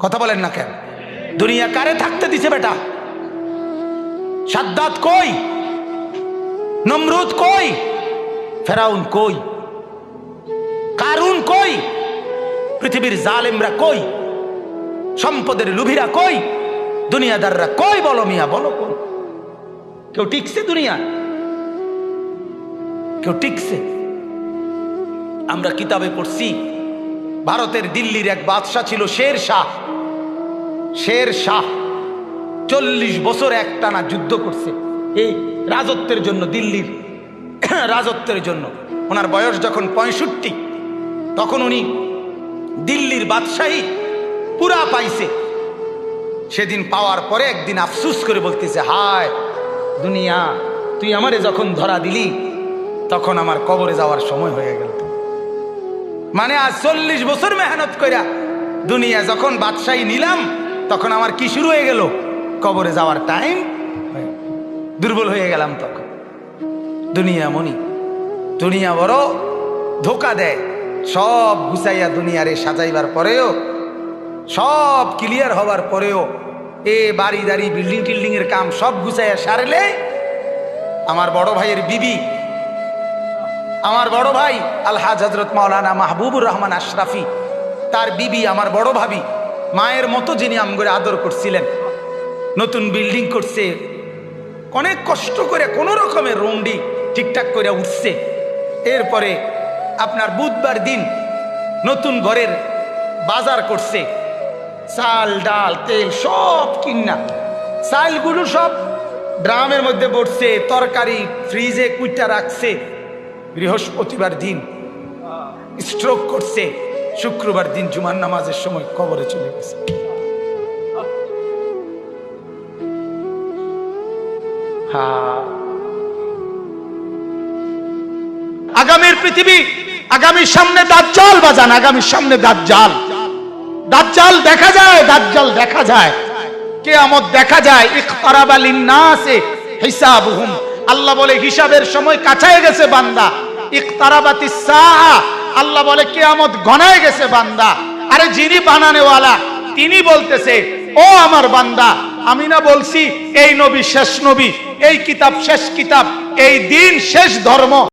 কথা বলেন না কেন? দুনিয়া কারে থাকতে দিছে বেটা? সাদ্দাত কই? নমরুদ কই? ফেরাউন কই? কারুন কই? পৃথিবীর জালেমরা কই? সম্পদের লুভিরা কই? দুনিয়াদাররা কই? বলো মিয়া, বলো কই? কেউ টিকছে দুনিয়া? কেউ টিকছে? আমরা কিতাবে পড়ছি ভারতের দিল্লির এক বাদশা ছিল শের শাহ। শের শাহ 40 বছর একটানা যুদ্ধ করছে এই রাজত্বের জন্য, দিল্লির রাজত্বের জন্য। ওনার বয়স যখন 65, তখন উনি দিল্লির বাদশাহী পুরা পাইছে। সেদিন পাওয়ার পরে একদিন আফসুস করে বলতেছে, হায় দুনিয়া, তুই আমারে যখন ধরা দিলি তখন আমার কবরে যাওয়ার সময় হয়ে গেল। মানে আজ 40 বছর মেহনত কইরা দুনিয়া যখন বাদশাহী নিলাম, তখন আমার কি শুরু হয়ে গেল? কবরে যাওয়ার টাইম। দুর্বল হয়ে গেলাম তখন। দুনিয়া মনি, দুনিয়া বড় ধোকা দেয়। সব গুছাইয়া দুনিয়ারে সাজাইবার পরেও, সব ক্লিয়ার হবার পরেও, এ বাড়ি দাড়ি বিল্ডিং টিল্ডিং এর কাম সব গুছাইয়া সারলে আমার বড় ভাইয়ের বিবি, আমার বড় ভাই আলহাজ হযরত মাওলানা মাহবুবুর রহমান আশরাফি, তার বিবি আমার বড় ভাবি, মায়ের মতো যিনি আমগরে আদর করছিলেন, নতুন বিল্ডিং করছে, অনেক কষ্ট করে কোন রকমের রুমডি ঠিকঠাক করে উঠছে। এরপরে আপনার বুধবার দিন নতুন ঘরের বাজার করছে, চাল ডাল তেল সব কিনা, চালগুলো সব ড্রামের মধ্যে পড়ছে, তরকারি ফ্রিজে কুইটা রাখছে। বৃহস্পতিবার দিন স্ট্রোক করছে, শুক্রবার দিন জুমার নামাজের সময় কবরে চলে গেছে। আগামীর পৃথিবী, আগামীর সামনে দাজ্জাল বাজান, আগামীর সামনে দাজ্জাল। দাজ্জাল দেখা যায়, দাজ্জাল দেখা যায়, কিয়ামত দেখা যায়। ইকতারাবা লিন্নাসে হিসাবুহুম, আল্লাহ বলে হিসাবের সময় কাছায় গেছে বান্দা। ইকতারাবাতিস সাআ, আল্লাহ বলে কিয়ামত ঘনায় গেছে বান্দা। আরে যিনি বানানেওয়ালা তিনি বলতেছে, ও আমার বান্দা, আমি না বলছি এই নবী শেষ নবী, এই কিতাব শেষ কিতাব, এই দিন শেষ ধর্ম।